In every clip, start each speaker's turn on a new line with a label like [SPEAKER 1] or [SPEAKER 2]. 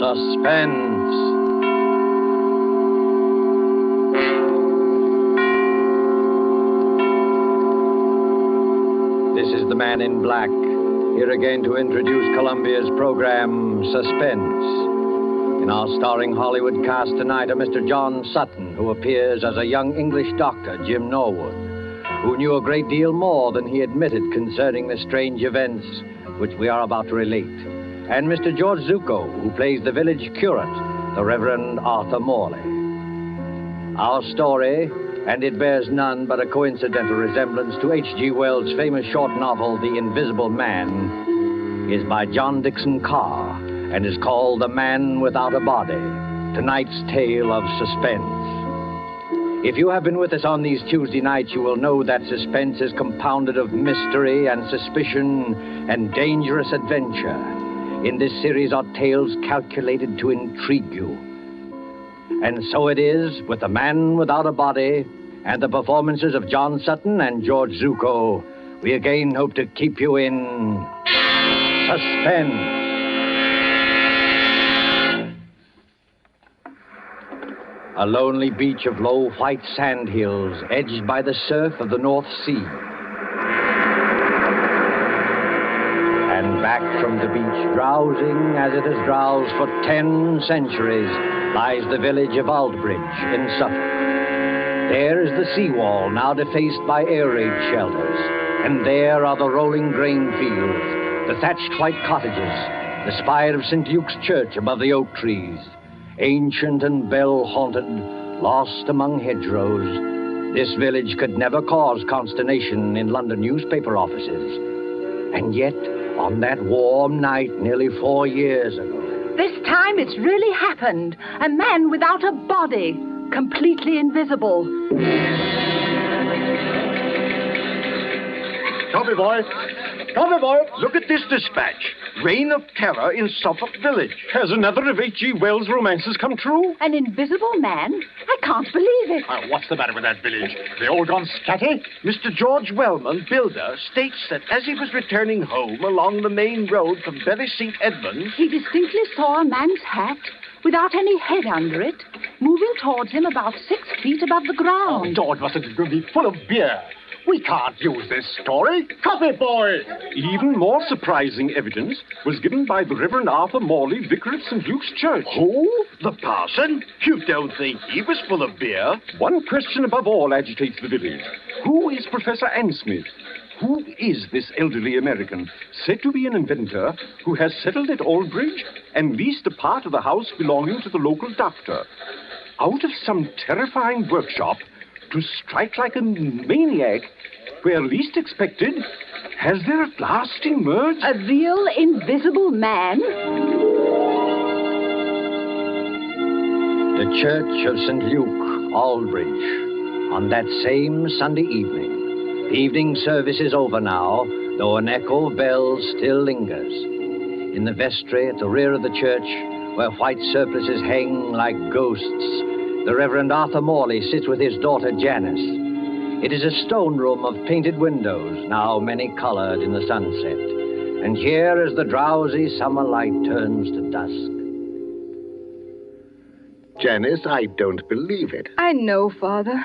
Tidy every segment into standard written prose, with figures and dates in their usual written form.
[SPEAKER 1] Suspense. This is the Man in Black, here again to introduce Columbia's program, Suspense. In our starring Hollywood cast tonight are Mr. John Sutton, who appears as a young English doctor, Jim Norwood, who knew a great deal more than he admitted concerning the strange events which we are about to relate, and Mr. George Zuko, who plays the village curate, the Reverend Arthur Morley. Our story, and it bears none but a coincidental resemblance to H.G. Wells' famous short novel, The Invisible Man, is by John Dixon Carr, and is called The Man Without a Body, tonight's tale of suspense. If you have been with us on these Tuesday nights, you will know that suspense is compounded of mystery and suspicion and dangerous adventure. In this series are tales calculated to intrigue you. And so it is with The Man Without a Body and the performances of John Sutton and George Zuko. We again hope to keep you in suspense. A lonely beach of low white sand hills edged by the surf of the North Sea. And back from the beach, drowsing as it has drowsed for 10 centuries, lies the village of Aldbridge in Suffolk. There is the seawall, now defaced by air raid shelters. And there are the rolling grain fields, the thatched white cottages, the spire of St. Luke's Church above the oak trees. Ancient and bell-haunted, lost among hedgerows, this village could never cause consternation in London newspaper offices. And yet, on that warm night nearly 4 years ago...
[SPEAKER 2] This time it's really happened. A man without a body, completely invisible.
[SPEAKER 3] Copy, boy. Copy, boy. Look at this dispatch. Reign of terror in Suffolk Village.
[SPEAKER 4] Has another of H.G. Wells' romances come true?
[SPEAKER 2] An invisible man? I can't believe it.
[SPEAKER 4] What's the matter with that village? They all gone scatty?
[SPEAKER 3] Mr. George Wellman, builder, states that as he was returning home along the main road from Bury St. Edmunds...
[SPEAKER 2] He distinctly saw a man's hat, without any head under it, moving towards him about 6 feet above the ground.
[SPEAKER 4] Oh, George must have been full of beer. We can't use this story. Copy, boy! Even more surprising evidence was given by the Reverend Arthur Morley, vicar of St. Luke's Church.
[SPEAKER 3] Who? The parson? You don't think he was full of beer?
[SPEAKER 4] One question above all agitates the village. Who is Professor Ansmith? Who is this elderly American, said to be an inventor, who has settled at Aldbridge and leased a part of the house belonging to the local doctor? Out of some terrifying workshop, to strike like a maniac, where least expected, has there at last emerged...
[SPEAKER 2] A real invisible man?
[SPEAKER 1] The Church of St. Luke, Aldbridge, on that same Sunday evening. The evening service is over now, though an echo of bells still lingers. In the vestry at the rear of the church, where white surplices hang like ghosts, the Reverend Arthur Morley sits with his daughter Janice. It is a stone room of painted windows, now many-colored in the sunset. And here, as the drowsy summer light turns to dusk...
[SPEAKER 5] Janice, I don't believe it.
[SPEAKER 6] I know, Father.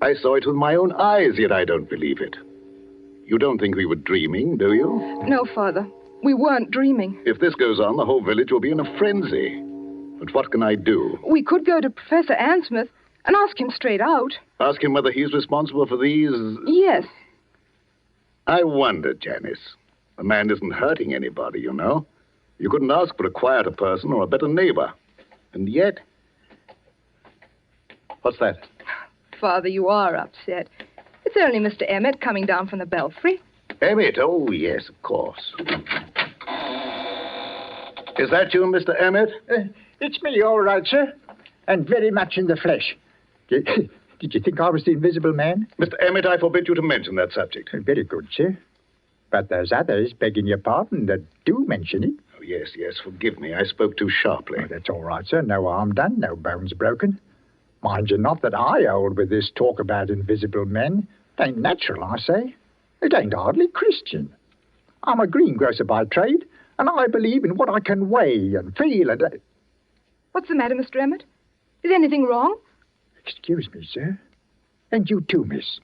[SPEAKER 5] I saw it with my own eyes, yet I don't believe it. You don't think we were dreaming, do you?
[SPEAKER 6] No, Father. We weren't dreaming.
[SPEAKER 5] If this goes on, the whole village will be in a frenzy. But what can I do?
[SPEAKER 6] We could go to Professor Ansmith and ask him straight out.
[SPEAKER 5] Ask him whether he's responsible for these...
[SPEAKER 6] Yes.
[SPEAKER 5] I wonder, Janice. The man isn't hurting anybody, you know. You couldn't ask for a quieter person or a better neighbor. And yet... What's that?
[SPEAKER 6] Father, you are upset. It's only Mr. Emmett coming down from the belfry.
[SPEAKER 5] Emmett? Oh, yes, of course. Is that you, Mr. Emmett?
[SPEAKER 7] It's me, all right, sir. And very much in the flesh. Did you think I was the invisible man?
[SPEAKER 5] Mr. Emmett, I forbid you to mention that subject.
[SPEAKER 7] Very good, sir. But there's others, begging your pardon, that do mention it.
[SPEAKER 5] Oh, yes, forgive me. I spoke too sharply.
[SPEAKER 7] Oh, that's all right, sir. No harm done, no bones broken. Mind you not that I hold with this talk about invisible men. It ain't natural, I say. It ain't hardly Christian. I'm a greengrocer by trade, and I believe in what I can weigh and feel and...
[SPEAKER 6] What's the matter, Mr. Emmett? Is anything wrong?
[SPEAKER 7] Excuse me, sir. And you too, miss.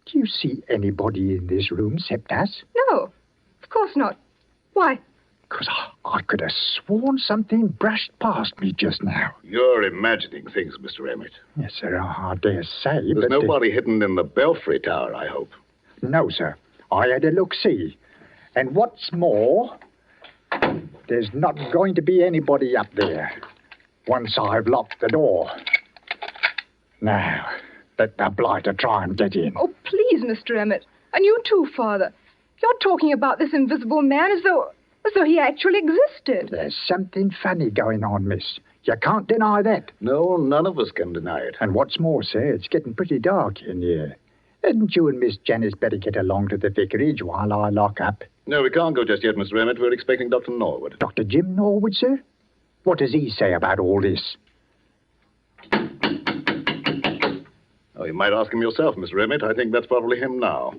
[SPEAKER 7] Do you see anybody in this room except us?
[SPEAKER 6] No, of course not. Why?
[SPEAKER 7] Because I could have sworn something brushed past me just now.
[SPEAKER 5] You're imagining things, Mr. Emmett.
[SPEAKER 7] Yes, sir, I dare say,
[SPEAKER 5] There's
[SPEAKER 7] but...
[SPEAKER 5] nobody hidden in the belfry tower, I hope.
[SPEAKER 7] No, sir. I had a look-see. And what's more, there's not going to be anybody up there once I've locked the door. Now, let the blighter try and get in.
[SPEAKER 6] Oh, please, Mr. Emmett. And you too, Father. You're talking about this invisible man as though he actually existed.
[SPEAKER 7] There's something funny going on, miss. You can't deny that.
[SPEAKER 5] No, none of us can deny it.
[SPEAKER 7] And what's more, sir, it's getting pretty dark in here. Hadn't you and Miss Janice better get along to the vicarage while I lock up?
[SPEAKER 5] No, we can't go just yet, Mr. Emmett. We're expecting Dr. Norwood.
[SPEAKER 7] Dr. Jim Norwood, sir? What does he say about all this?
[SPEAKER 5] Oh, you might ask him yourself, Mr. Emmett. I think that's probably him now.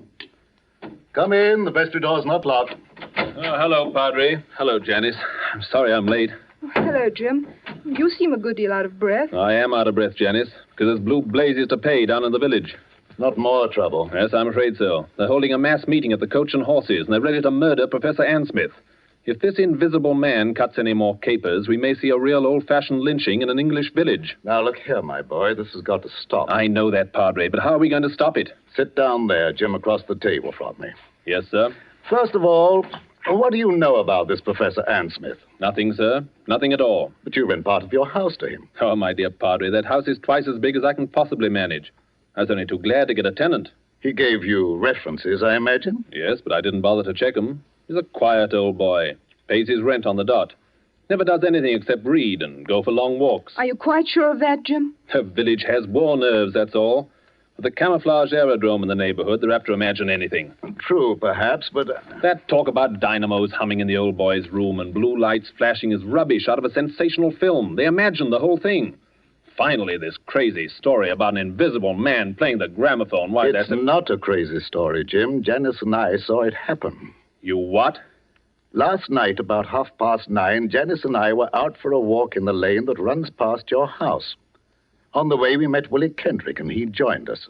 [SPEAKER 5] Come in. The vestry door's not locked.
[SPEAKER 8] Oh, hello, Padre. Hello, Janice. I'm sorry I'm late.
[SPEAKER 6] Oh, hello, Jim. You seem a good deal out of breath.
[SPEAKER 8] I am out of breath, Janice, because there's blue blazes to pay down in the village.
[SPEAKER 5] Not more trouble.
[SPEAKER 8] Yes, I'm afraid so. They're holding a mass meeting at the Coach and Horses, and they're ready to murder Professor Ansmith. If this invisible man cuts any more capers, we may see a real old-fashioned lynching in an English village.
[SPEAKER 5] Now, look here, my boy. This has got to stop.
[SPEAKER 8] I know that, Padre, but how are we going to stop it?
[SPEAKER 5] Sit down there, Jim, across the table from me.
[SPEAKER 8] Yes, sir.
[SPEAKER 5] First of all, what do you know about this Professor Ansmith?
[SPEAKER 8] Nothing, sir. Nothing at all.
[SPEAKER 5] But you rent part of your house to him.
[SPEAKER 8] Oh, my dear Padre, that house is twice as big as I can possibly manage. I was only too glad to get a tenant.
[SPEAKER 5] He gave you references, I imagine?
[SPEAKER 8] Yes, but I didn't bother to check him. He's a quiet old boy. Pays his rent on the dot. Never does anything except read and go for long walks.
[SPEAKER 6] Are you quite sure of that, Jim?
[SPEAKER 8] The village has war nerves, that's all. With the camouflage aerodrome in the neighborhood, they're apt to imagine anything.
[SPEAKER 5] True, perhaps, but...
[SPEAKER 8] That talk about dynamos humming in the old boy's room and blue lights flashing is rubbish out of a sensational film. They imagine the whole thing. Finally, this crazy story about an invisible man playing the gramophone. Why,
[SPEAKER 5] It's not a crazy story, Jim. Janice and I saw it happen.
[SPEAKER 8] You what?
[SPEAKER 5] Last night, about 9:30, Janice and I were out for a walk in the lane that runs past your house. On the way, we met Willie Kendrick, and he joined us.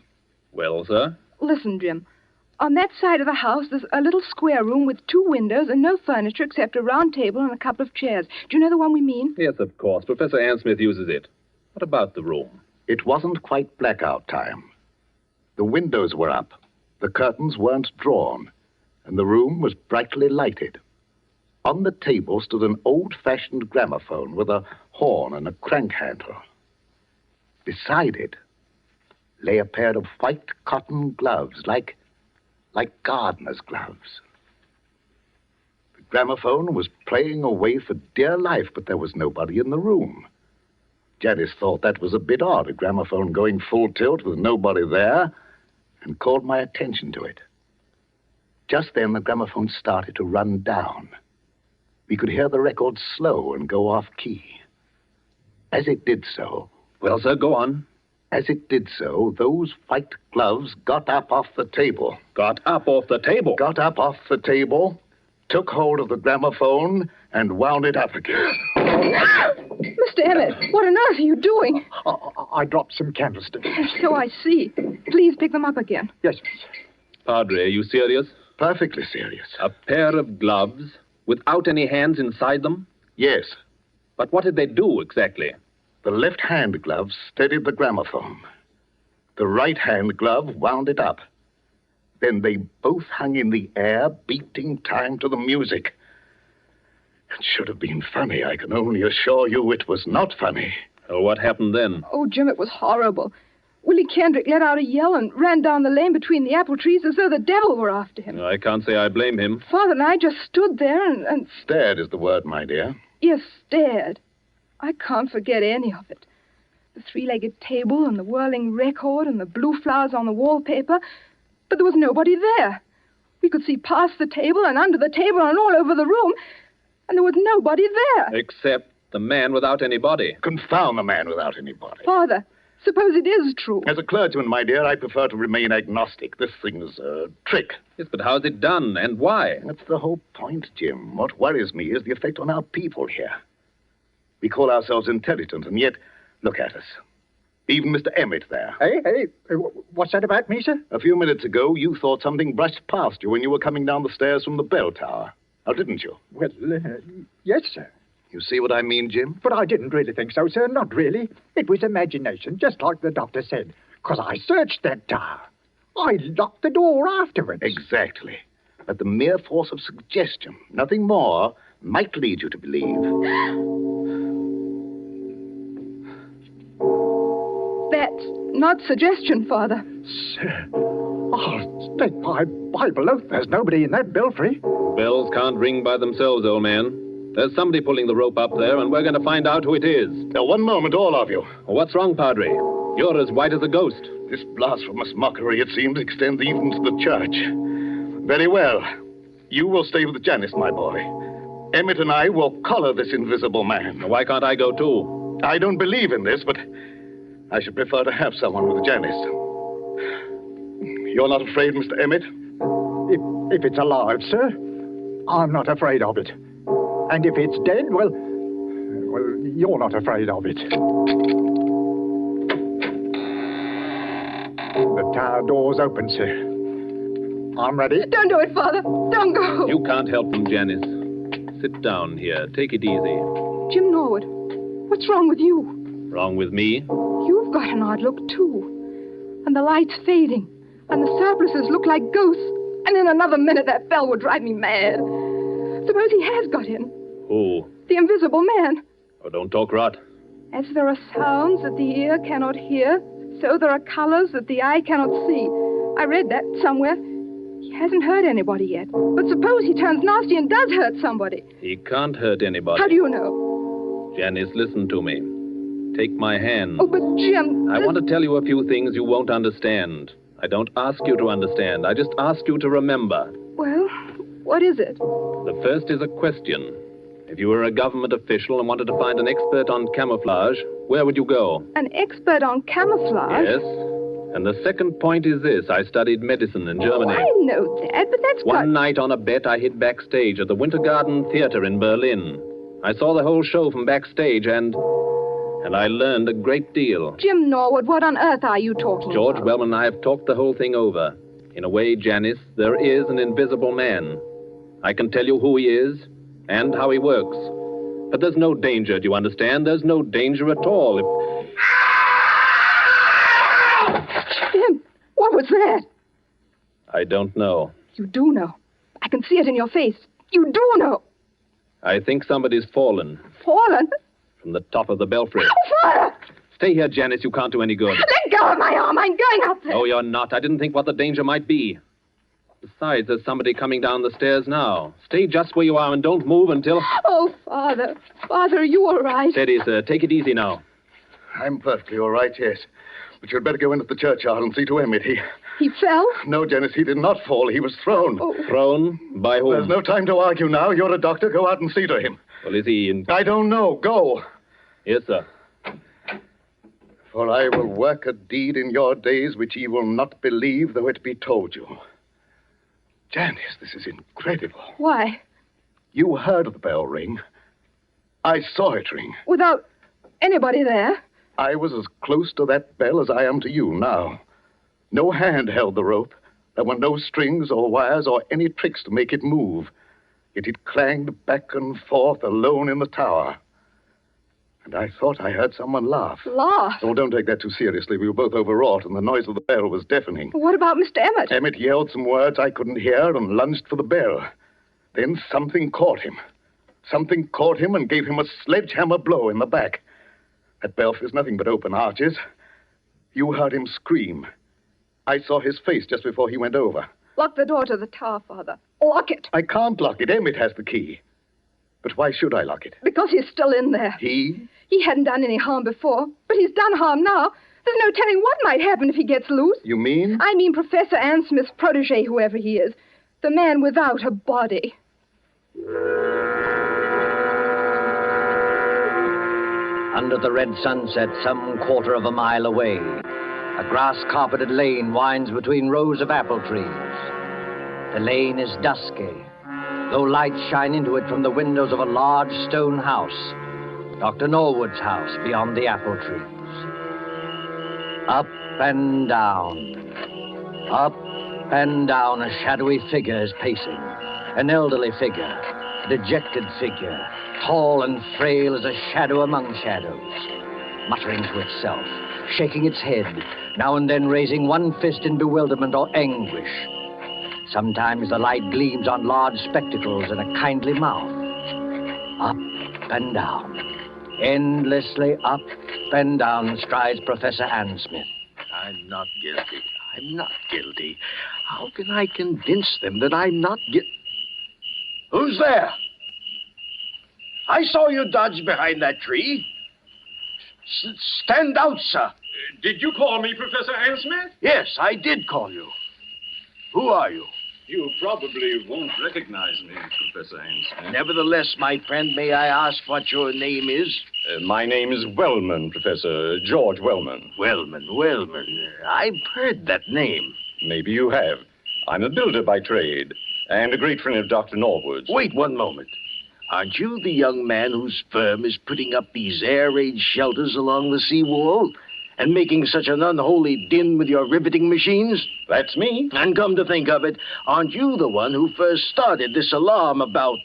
[SPEAKER 8] Well, sir?
[SPEAKER 6] Listen, Jim. On that side of the house, there's a little square room with 2 windows and no furniture except a round table and a couple of chairs. Do you know the one we mean?
[SPEAKER 8] Yes, of course. Professor Ansmith uses it. What about the room?
[SPEAKER 5] It wasn't quite blackout time. The windows were up, the curtains weren't drawn, and the room was brightly lighted. On the table stood an old-fashioned gramophone with a horn and a crank handle. Beside it lay a pair of white cotton gloves, like gardener's gloves. The gramophone was playing away for dear life, but there was nobody in the room. Janice thought that was a bit odd, a gramophone going full tilt with nobody there, and called my attention to it. Just then, the gramophone started to run down. We could hear the record slow and go off key. As it did so...
[SPEAKER 8] Well, sir, go on.
[SPEAKER 5] As it did so, those white gloves got up off the table.
[SPEAKER 8] Got up off the table?
[SPEAKER 5] Got up off the table, took hold of the gramophone, and wound it up again.
[SPEAKER 6] Mr. Emmett, what on earth are you doing?
[SPEAKER 7] I dropped some candlesticks.
[SPEAKER 6] So I see. Please pick them up again.
[SPEAKER 7] Yes, miss.
[SPEAKER 8] Padre, are you serious?
[SPEAKER 5] Perfectly serious.
[SPEAKER 8] A pair of gloves without any hands inside them?
[SPEAKER 5] Yes.
[SPEAKER 8] But what did they do exactly?
[SPEAKER 5] The left-hand glove steadied the gramophone. The right-hand glove wound it up. Then they both hung in the air, beating time to the music. It should have been funny. I can only assure you it was not funny.
[SPEAKER 8] Oh, what happened then?
[SPEAKER 6] Oh, Jim, it was horrible. Willie Kendrick let out a yell and ran down the lane between the apple trees as though the devil were after him.
[SPEAKER 8] I can't say I blame him.
[SPEAKER 6] Father and I just stood there and...
[SPEAKER 5] Stared is the word, my dear.
[SPEAKER 6] Yes, stared. I can't forget any of it. The 3-legged table and the whirling record and the blue flowers on the wallpaper. But there was nobody there. We could see past the table and under the table and all over the room. And there was nobody there.
[SPEAKER 8] Except the man without any body.
[SPEAKER 5] Confound the man without any body.
[SPEAKER 6] Father, suppose it is true.
[SPEAKER 5] As a clergyman, my dear, I prefer to remain agnostic. This thing's a trick.
[SPEAKER 8] Yes, but how's it done and why?
[SPEAKER 5] That's the whole point, Jim. What worries me is the effect on our people here. We call ourselves intelligent, and yet, look at us. Even Mr. Emmett there.
[SPEAKER 7] Hey, what's that about me, sir?
[SPEAKER 5] A few minutes ago, you thought something brushed past you when you were coming down the stairs from the bell tower. Now, didn't you?
[SPEAKER 7] Well, yes, sir.
[SPEAKER 5] You see what I mean, Jim?
[SPEAKER 7] But I didn't really think so, sir. Not really. It was imagination, just like the doctor said. Because I searched that tower. I locked the door afterwards.
[SPEAKER 5] Exactly. But the mere force of suggestion, nothing more, might lead you to believe.
[SPEAKER 6] That's not suggestion, Father.
[SPEAKER 7] Sir, I'll stake my Bible oath there's nobody in that belfry.
[SPEAKER 8] Bells can't ring by themselves, old man. There's somebody pulling the rope up there, and we're going to find out who it is.
[SPEAKER 5] Now, one moment, all of you.
[SPEAKER 8] What's wrong, Padre? You're as white as a ghost.
[SPEAKER 5] This blasphemous mockery, it seems, extends even to the church. Very well. You will stay with Janice, my boy. Emmett and I will collar this invisible man.
[SPEAKER 8] Why can't I go, too?
[SPEAKER 5] I don't believe in this, but I should prefer to have someone with Janice. You're not afraid, Mr. Emmett?
[SPEAKER 7] If it's alive, sir, I'm not afraid of it. And if it's dead, well, you're not afraid of it. The tower door's open, sir. I'm ready.
[SPEAKER 6] Don't do it, Father. Don't go.
[SPEAKER 8] You can't help them, Janice. Sit down here. Take it easy.
[SPEAKER 6] Jim Norwood, what's wrong with you?
[SPEAKER 8] Wrong with me?
[SPEAKER 6] You've got an odd look, too. And the light's fading. And the surplices look like ghosts. And in another minute, that bell would drive me mad. Suppose he has got in.
[SPEAKER 8] Who?
[SPEAKER 6] The invisible man.
[SPEAKER 8] Oh, don't talk rot.
[SPEAKER 6] As there are sounds that the ear cannot hear, so there are colors that the eye cannot see. I read that somewhere. He hasn't hurt anybody yet. But suppose he turns nasty and does hurt somebody.
[SPEAKER 8] He can't hurt anybody.
[SPEAKER 6] How do you know?
[SPEAKER 8] Janice, listen to me. Take my hand.
[SPEAKER 6] Oh, but Jim...
[SPEAKER 8] I want to tell you a few things you won't understand. I don't ask you to understand. I just ask you to remember.
[SPEAKER 6] Well, what is it?
[SPEAKER 8] The first is a question. If you were a government official and wanted to find an expert on camouflage, where would you go?
[SPEAKER 6] An expert on camouflage?
[SPEAKER 8] Yes. And the second point is this. I studied medicine in Germany.
[SPEAKER 6] Oh, I know that, but that's
[SPEAKER 8] One night on a bet, I hid backstage at the Winter Garden Theater in Berlin. I saw the whole show from backstage, and I learned a great deal.
[SPEAKER 6] Jim Norwood, what on earth are you talking
[SPEAKER 8] George
[SPEAKER 6] about?
[SPEAKER 8] Wellman and I have talked the whole thing over. In a way, Janice, there is an invisible man. I can tell you who he is and how he works. But there's no danger, do you understand? There's no danger at all.
[SPEAKER 6] Jim, what was that?
[SPEAKER 8] I don't know.
[SPEAKER 6] You do know. I can see it in your face. You do know.
[SPEAKER 8] I think somebody's fallen.
[SPEAKER 6] Fallen?
[SPEAKER 8] From the top of the belfry.
[SPEAKER 6] Oh, Father!
[SPEAKER 8] Stay here, Janice. You can't do any good.
[SPEAKER 6] Let go of my arm. I'm going up there.
[SPEAKER 8] No, you're not. I didn't think what the danger might be. Besides, there's somebody coming down the stairs now. Stay just where you are and don't move until...
[SPEAKER 6] Oh, Father. Father, are you all right?
[SPEAKER 8] Steady, sir. Take it easy now.
[SPEAKER 5] I'm perfectly all right, yes. But you'd better go into the churchyard and see to Emmett.
[SPEAKER 6] He fell?
[SPEAKER 5] No, Janice, he did not fall. He was thrown.
[SPEAKER 6] Oh.
[SPEAKER 8] Thrown? By whom?
[SPEAKER 5] There's no time to argue now. You're a doctor. Go out and see to him.
[SPEAKER 8] Well, is he in...
[SPEAKER 5] I don't know. Go.
[SPEAKER 8] Yes, sir.
[SPEAKER 5] For I will work a deed in your days which ye will not believe, though it be told you. Janice, this is incredible.
[SPEAKER 6] Why?
[SPEAKER 5] You heard the bell ring. I saw it ring.
[SPEAKER 6] Without anybody there?
[SPEAKER 5] I was as close to that bell as I am to you now. No hand held the rope. There were no strings or wires or any tricks to make it move. Yet it clanged back and forth alone in the tower. And I thought I heard someone laugh.
[SPEAKER 6] Laugh?
[SPEAKER 5] Oh, don't take that too seriously. We were both overwrought, and the noise of the bell was deafening.
[SPEAKER 6] What about Mr. Emmett?
[SPEAKER 5] Emmett yelled some words I couldn't hear and lunged for the bell. Then something caught him. Something caught him and gave him a sledgehammer blow in the back. That belfry's nothing but open arches. You heard him scream. I saw his face just before he went over.
[SPEAKER 6] Lock the door to the tower, Father. Lock it.
[SPEAKER 5] I can't lock it. Emmett has the key. But why should I lock it?
[SPEAKER 6] Because he's still in there.
[SPEAKER 5] He?
[SPEAKER 6] He hadn't done any harm before, but he's done harm now. There's no telling what might happen if he gets loose.
[SPEAKER 5] You mean?
[SPEAKER 6] I mean Professor Ann Smith's protege, whoever he is. The man without a body.
[SPEAKER 1] Under the red sunset, some quarter of a mile away, a grass-carpeted lane winds between rows of apple trees. The lane is dusky, though lights shine into it from the windows of a large stone house. Dr. Norwood's house beyond the apple trees. Up and down. Up and down, a shadowy figure is pacing. An elderly figure, a dejected figure, tall and frail as a shadow among shadows, muttering to itself, shaking its head, now and then raising one fist in bewilderment or anguish. Sometimes the light gleams on large spectacles and a kindly mouth. Up and down, endlessly up and down strides Professor Ansmith.
[SPEAKER 3] I'm not guilty. I'm not guilty. How can I convince them that I'm not guilty? Who's there? I saw you dodge behind that tree. Stand out, sir.
[SPEAKER 4] Did you call me Professor Ansmith?
[SPEAKER 3] Yes, I did call you. Who are you?
[SPEAKER 4] You probably won't recognize me, Professor Ansmith.
[SPEAKER 3] Nevertheless, my friend, may I ask what your name is?
[SPEAKER 4] My name is Wellman, Professor. George Wellman.
[SPEAKER 3] Wellman. I've heard that name.
[SPEAKER 4] Maybe you have. I'm a builder by trade, and a great friend of Dr. Norwood's.
[SPEAKER 3] Wait one moment. Aren't you the young man whose firm is putting up these air-raid shelters along the seawall and making such an unholy din with your riveting machines?
[SPEAKER 4] That's me.
[SPEAKER 3] And come to think of it, aren't you the one who first started this alarm about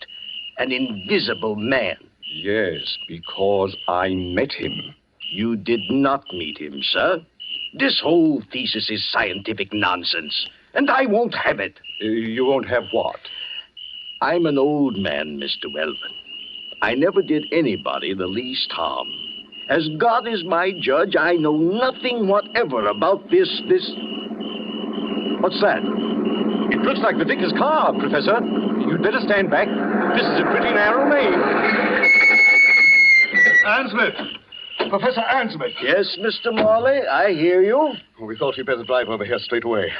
[SPEAKER 3] an invisible man?
[SPEAKER 4] Yes, because I met him.
[SPEAKER 3] You did not meet him, sir. This whole thesis is scientific nonsense, and I won't have it.
[SPEAKER 4] You won't have what?
[SPEAKER 3] I'm an old man, Mr. Wellman. I never did anybody the least harm. As God is my judge, I know nothing whatever about this... What's that?
[SPEAKER 4] It looks like the vicar's car, Professor. You'd better stand back. This is a pretty narrow lane.
[SPEAKER 5] Ansmith! Professor Ansmith!
[SPEAKER 3] Yes, Mr. Morley, I hear you.
[SPEAKER 5] We thought you'd better drive over here straight away.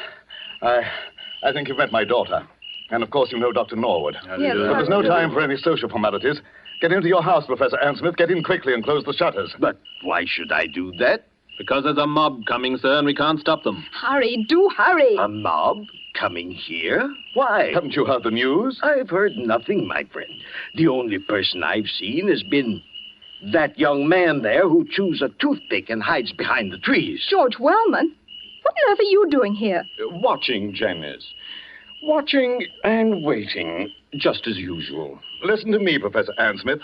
[SPEAKER 5] I think you've met my daughter. And, of course, you know Dr. Norwood.
[SPEAKER 6] Yes,
[SPEAKER 5] but there's no time for any social formalities. Get into your house, Professor Ansmith. Get in quickly and close the shutters.
[SPEAKER 3] But why should I do that?
[SPEAKER 8] Because there's a mob coming, sir, and we can't stop them.
[SPEAKER 6] Hurry, do hurry.
[SPEAKER 3] A mob coming here? Why?
[SPEAKER 5] Haven't you heard the news?
[SPEAKER 3] I've heard nothing, my friend. The only person I've seen has been that young man there who chews a toothpick and hides behind the trees.
[SPEAKER 6] George Wellman? What on earth are you doing here?
[SPEAKER 4] Watching, Janice. Watching and waiting, just as usual.
[SPEAKER 5] Listen to me, Professor Ansmith.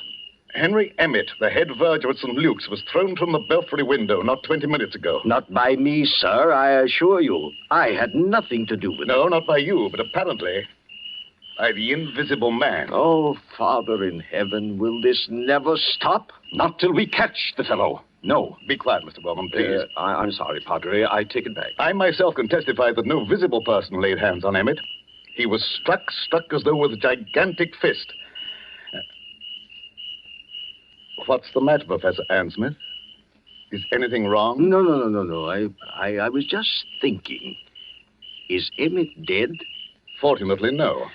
[SPEAKER 5] Henry Emmett, the head verger at St. Luke's, was thrown from the belfry window not 20 minutes ago.
[SPEAKER 3] Not by me, sir, I assure you. I had nothing to do with it.
[SPEAKER 5] No, not by you, but apparently by the invisible man.
[SPEAKER 3] Oh, Father in heaven, will this never stop?
[SPEAKER 4] Not till we catch the fellow. No.
[SPEAKER 5] Be quiet, Mr. Wellman, please.
[SPEAKER 4] I'm sorry, Padre. I take it back.
[SPEAKER 5] I myself can testify that no visible person laid hands on Emmett. He was struck as though with a gigantic fist. What's the matter, Professor Ansmith? Is anything wrong?
[SPEAKER 3] No. I was just thinking. Is Emmett dead?
[SPEAKER 5] Fortunately, no.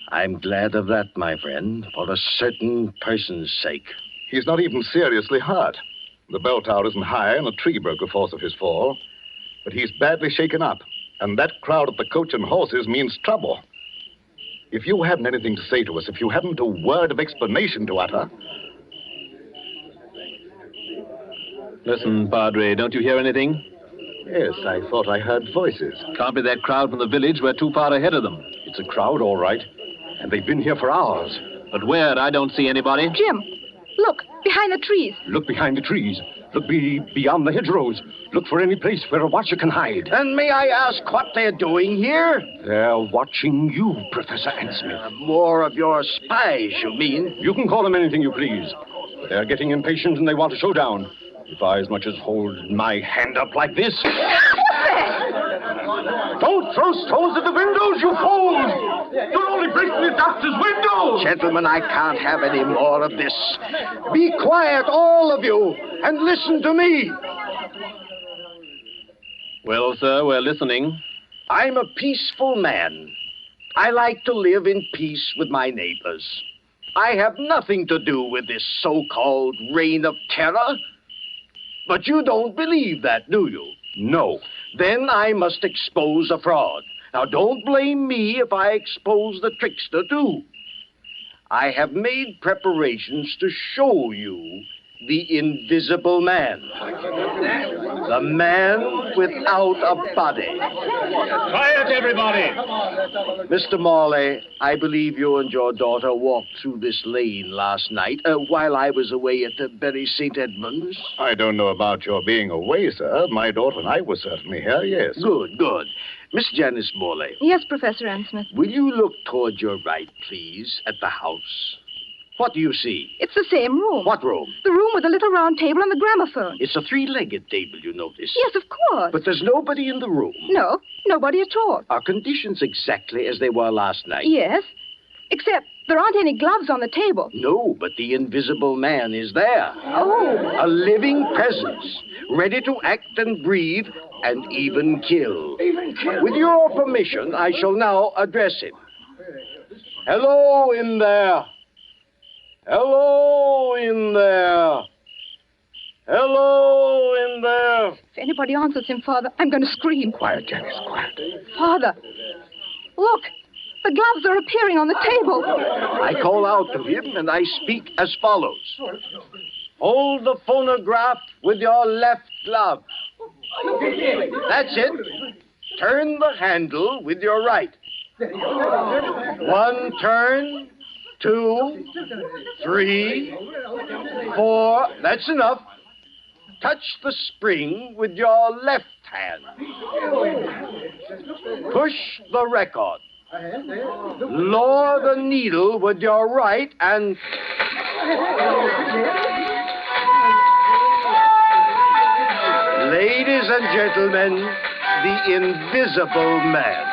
[SPEAKER 3] I'm glad of that, my friend, for a certain person's sake.
[SPEAKER 5] He's not even seriously hurt. The bell tower isn't high, and a tree broke the force of his fall. But he's badly shaken up, and that crowd at the Coach and Horses means trouble. If you haven't anything to say to us, if you haven't a word of explanation to utter...
[SPEAKER 8] Listen, Padre, don't you hear anything?
[SPEAKER 5] Yes, I thought I heard voices.
[SPEAKER 8] Can't be that crowd from the village. We're too far ahead of them.
[SPEAKER 4] It's a crowd, all right. And they've been here for hours.
[SPEAKER 8] But where? I don't see anybody.
[SPEAKER 6] Jim, look, behind the trees.
[SPEAKER 4] Look behind the trees. Look beyond the hedgerows. Look for any place where a watcher can hide.
[SPEAKER 3] And may I ask what they're doing here?
[SPEAKER 4] They're watching you, Professor Ansmith.
[SPEAKER 3] More of your spies, you mean?
[SPEAKER 4] You can call them anything you please. But they're getting impatient and they want a showdown. If I as much as hold my hand up like this... Don't throw stones at the windows, you fools! You're only breaking the doctor's windows!
[SPEAKER 3] Gentlemen, I can't have any more of this. Be quiet, all of you, and listen to me.
[SPEAKER 8] Well, sir, we're listening.
[SPEAKER 3] I'm a peaceful man. I like to live in peace with my neighbors. I have nothing to do with this so-called reign of terror. But you don't believe that, do you?
[SPEAKER 4] No.
[SPEAKER 3] Then I must expose a fraud. Now, don't blame me if I expose the trickster, too. I have made preparations to show you the invisible man. The man without a body.
[SPEAKER 8] Quiet, everybody!
[SPEAKER 3] Mr. Morley, I believe you and your daughter walked through this lane last night while I was away at the Bury St. Edmunds.
[SPEAKER 5] I don't know about your being away, sir. My daughter and I were certainly here, yes.
[SPEAKER 3] Good, good. Miss Janice Morley.
[SPEAKER 6] Yes, Professor Ansmith.
[SPEAKER 3] Will you look toward your right, please, at the house? What do you see?
[SPEAKER 6] It's the same room.
[SPEAKER 3] What room?
[SPEAKER 6] The room with the little round table and the gramophone.
[SPEAKER 3] It's a three-legged table, you notice.
[SPEAKER 6] Yes, of course.
[SPEAKER 3] But there's nobody in the room.
[SPEAKER 6] No, nobody at all.
[SPEAKER 3] Are conditions exactly as they were last night?
[SPEAKER 6] Yes, except there aren't any gloves on the table.
[SPEAKER 3] No, but the invisible man is there.
[SPEAKER 6] Oh.
[SPEAKER 3] A living presence, ready to act and breathe and even kill. With your permission, I shall now address him. Hello in there. Hello in there. Hello in there.
[SPEAKER 6] If anybody answers him, Father, I'm going to scream.
[SPEAKER 5] Quiet, Janice, quiet.
[SPEAKER 6] Father, look, the gloves are appearing on the table.
[SPEAKER 3] I call out to him and I speak as follows. Hold the phonograph with your left glove. That's it. Turn the handle with your right. One turn, 2, 3, 4. That's enough. Touch the spring with your left hand. Push the record. Lower the needle with your right and... Ladies and gentlemen, the invisible man.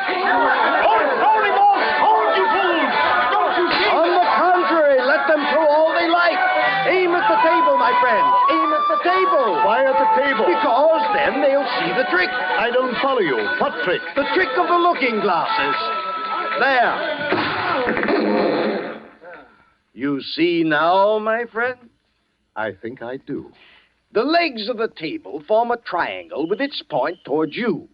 [SPEAKER 3] On the contrary, let them throw all they like. Aim at the table, my friend. Aim at the table.
[SPEAKER 5] Why at the table?
[SPEAKER 3] Because then they'll see the trick.
[SPEAKER 5] I don't follow you. What trick?
[SPEAKER 3] The trick of the looking glasses. There. You see now, my friend?
[SPEAKER 5] I think I do.
[SPEAKER 3] The legs of the table form a triangle with its point toward you.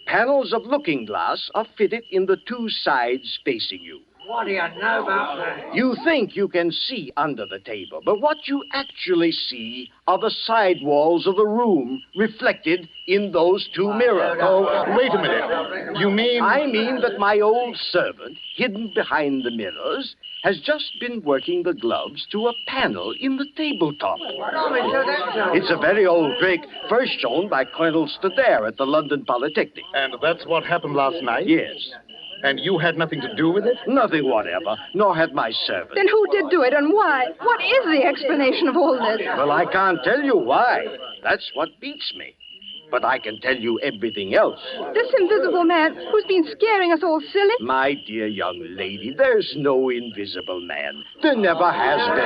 [SPEAKER 3] Panels of looking glass are fitted in the two sides facing you.
[SPEAKER 9] What do you know about that?
[SPEAKER 3] You think you can see under the table, but what you actually see are the side walls of the room reflected in those two mirrors.
[SPEAKER 5] Oh, wait a minute. You mean...
[SPEAKER 3] I mean that my old servant, hidden behind the mirrors, has just been working the gloves to a panel in the tabletop. It's a very old trick, first shown by Colonel Stadair at the London Polytechnic.
[SPEAKER 5] And that's what happened last night?
[SPEAKER 3] Yes.
[SPEAKER 5] And you had nothing to do with it?
[SPEAKER 3] Nothing whatever, nor had my servant.
[SPEAKER 6] Then who did do it and why? What is the explanation of all this?
[SPEAKER 3] Well, I can't tell you why. That's what beats me. But I can tell you everything else.
[SPEAKER 6] This invisible man who's been scaring us all silly?
[SPEAKER 3] My dear young lady, there's no invisible man. There never has been.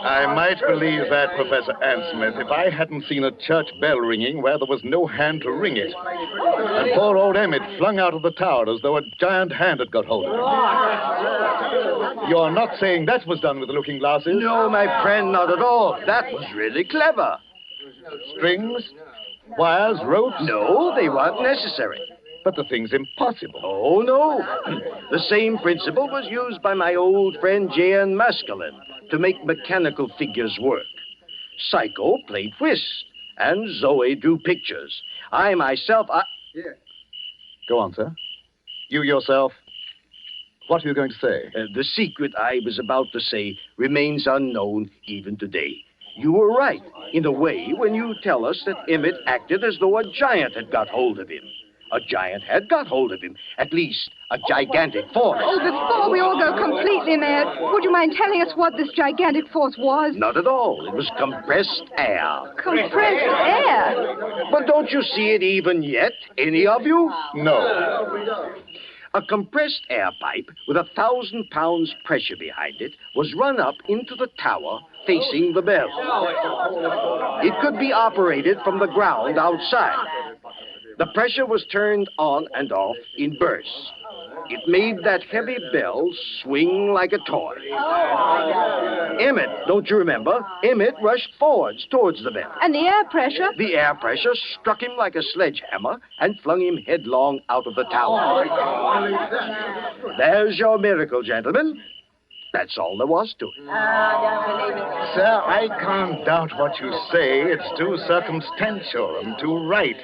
[SPEAKER 5] I might believe that, Professor Ansmith, if I hadn't seen a church bell ringing where there was no hand to ring it. And poor old Emmett flung out of the tower as though a giant hand had got hold of him. You're not saying that was done with the looking glasses?
[SPEAKER 3] No, my friend, not at all. That was really clever.
[SPEAKER 5] Strings? Wires? Ropes?
[SPEAKER 3] No, they weren't necessary.
[SPEAKER 5] But the thing's impossible.
[SPEAKER 3] Oh, no. The same principle was used by my old friend J.N. Maskelyne to make mechanical figures work. Psycho played whist, and Zoe drew pictures. I myself,
[SPEAKER 5] Go on, sir. You yourself. What are you going to say?
[SPEAKER 3] The secret I was about to say remains unknown even today. You were right, in a way, when you tell us that Emmett acted as though a giant had got hold of him. A giant had got hold of him, at least a gigantic force.
[SPEAKER 6] Oh, before we all go completely mad, would you mind telling us what this gigantic force was?
[SPEAKER 3] Not at all. It was compressed air.
[SPEAKER 6] Compressed air?
[SPEAKER 3] But don't you see it even yet, any of you?
[SPEAKER 5] No.
[SPEAKER 3] A compressed air pipe with 1,000 pounds pressure behind it was run up into the tower facing the bell. It could be operated from the ground outside. The pressure was turned on and off in bursts. It made that heavy bell swing like a toy. Emmett, don't you remember? Emmett rushed forwards towards the bell.
[SPEAKER 6] And the air pressure?
[SPEAKER 3] The air pressure struck him like a sledgehammer and flung him headlong out of the tower. There's your miracle, gentlemen. That's all there was to it.
[SPEAKER 5] Sir, I can't doubt what you say. It's too circumstantial and too right.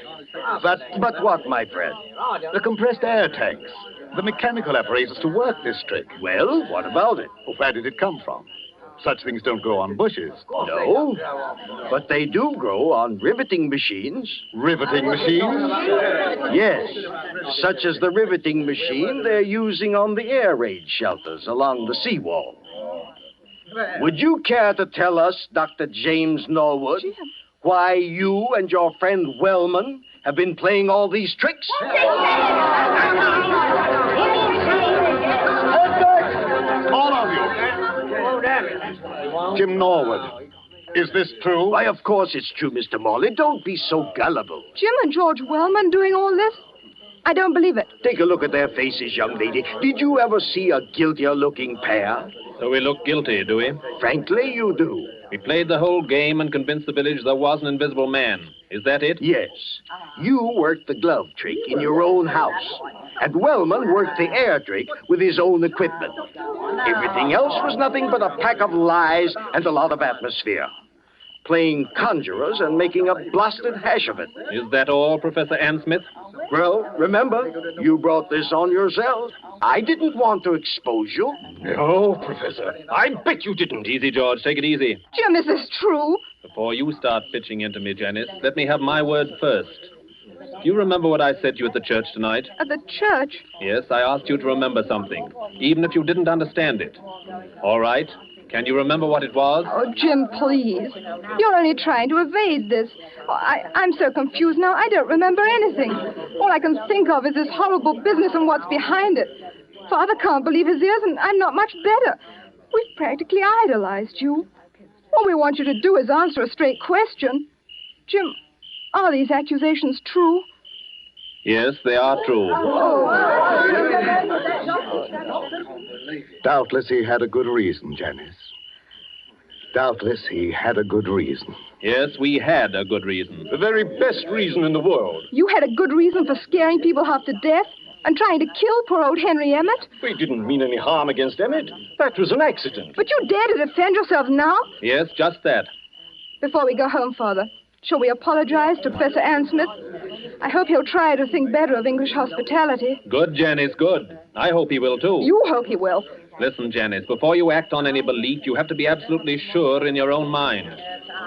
[SPEAKER 3] But what, my friend?
[SPEAKER 5] The compressed air tanks, the mechanical apparatus to work this trick.
[SPEAKER 3] Well, what about it?
[SPEAKER 5] Where did it come from? Such things don't grow on bushes.
[SPEAKER 3] No, but they do grow on riveting machines.
[SPEAKER 5] Riveting machines?
[SPEAKER 3] Yes, such as the riveting machine they're using on the air raid shelters along the seawall. Would you care to tell us, Dr. James Norwood, why you and your friend Wellman have been playing all these tricks?
[SPEAKER 5] All of you. Jim Norwood, is this true?
[SPEAKER 3] Why, of course it's true, Mr. Morley. Don't be so gullible.
[SPEAKER 6] Jim and George Wellman doing all this? I don't believe it.
[SPEAKER 3] Take a look at their faces, young lady. Did you ever see a guiltier-looking pair?
[SPEAKER 8] So we look guilty, do we?
[SPEAKER 3] Frankly, you do.
[SPEAKER 8] We played the whole game and convinced the village there was an invisible man. Is that it?
[SPEAKER 3] Yes. You worked the glove trick in your own house. And Wellman worked the air trick with his own equipment. Everything else was nothing but a pack of lies and a lot of atmosphere. Playing conjurers and making a blasted hash of it.
[SPEAKER 8] Is that all, Professor Ann Smith?
[SPEAKER 3] Well, remember, you brought this on yourself. I didn't want to expose you.
[SPEAKER 4] No, Professor. I bet you didn't.
[SPEAKER 8] Easy, George. Take it easy.
[SPEAKER 6] Jim, is this true?
[SPEAKER 8] Before you start pitching into me, Janice, let me have my word first. Do you remember what I said to you at the church tonight?
[SPEAKER 6] At the church?
[SPEAKER 8] Yes, I asked you to remember something, even if you didn't understand it. All right. Can you remember what it was?
[SPEAKER 6] Oh, Jim, please. You're only trying to evade this. Oh, I'm so confused now, I don't remember anything. All I can think of is this horrible business and what's behind it. Father can't believe his ears, and I'm not much better. We've practically idolized you. All we want you to do is answer a straight question. Jim, are these accusations true?
[SPEAKER 8] Yes, they are true.
[SPEAKER 5] Doubtless he had a good reason, Janice. Doubtless he had a good reason.
[SPEAKER 8] Yes, we had a good reason.
[SPEAKER 4] The very best reason in the world.
[SPEAKER 6] You had a good reason for scaring people half to death and trying to kill poor old Henry Emmett?
[SPEAKER 4] We didn't mean any harm against Emmett. That was an accident.
[SPEAKER 6] But you dare to defend yourself now?
[SPEAKER 8] Yes, just that.
[SPEAKER 6] Before we go home, Father, shall we apologize to Professor Ann Smith? I hope he'll try to think better of English hospitality.
[SPEAKER 8] Good, Janice, good. I hope he will, too.
[SPEAKER 6] You hope he will.
[SPEAKER 8] Listen, Janice, before you act on any belief, you have to be absolutely sure in your own mind.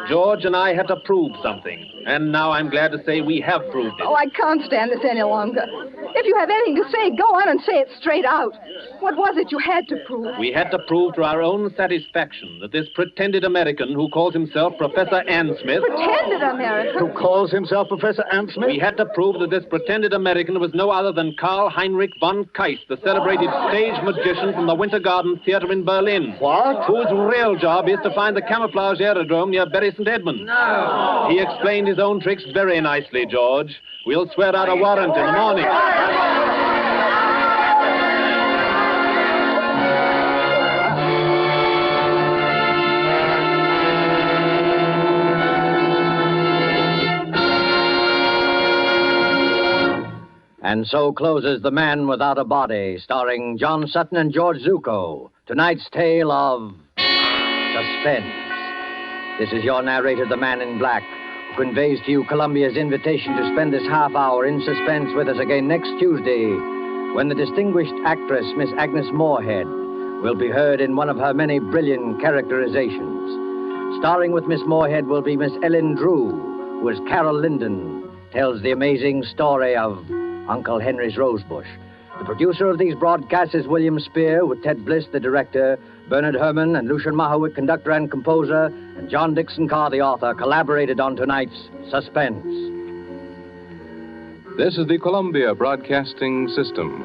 [SPEAKER 8] George and I had to prove something, and now I'm glad to say we have proved it.
[SPEAKER 6] Oh, I can't stand this any longer. If you have anything to say, go on and say it straight out. What was it you had to prove?
[SPEAKER 8] We had to prove to our own satisfaction that this pretended American who calls himself Professor Ann Smith...
[SPEAKER 6] Pretended American?
[SPEAKER 5] Who calls himself Professor Ann Smith?
[SPEAKER 8] We had to prove that this pretended American was no other than Karl Heinrich von Keist, the celebrated stage magician from the Winter Garden Theater in Berlin.
[SPEAKER 5] What?
[SPEAKER 8] Whose real job is to find the camouflage aerodrome near Bury St. Edmunds.
[SPEAKER 9] No.
[SPEAKER 8] He explained his own tricks very nicely, George. We'll swear out a warrant in the morning.
[SPEAKER 1] And so closes The Man Without a Body, starring John Sutton and George Zucco. Tonight's tale of Suspense. This is your narrator, the Man in Black, who conveys to you Columbia's invitation to spend this half hour in suspense with us again next Tuesday, when the distinguished actress, Miss Agnes Moorehead, will be heard in one of her many brilliant characterizations. Starring with Miss Moorehead will be Miss Ellen Drew, who as Carol Linden tells the amazing story of Uncle Henry's Rosebush. The producer of these broadcasts is William Spear, with Ted Bliss, the director, Bernard Herrmann and Lucian Mahowick, conductor and composer, and John Dixon Carr, the author, collaborated on tonight's Suspense.
[SPEAKER 10] This is the Columbia Broadcasting System.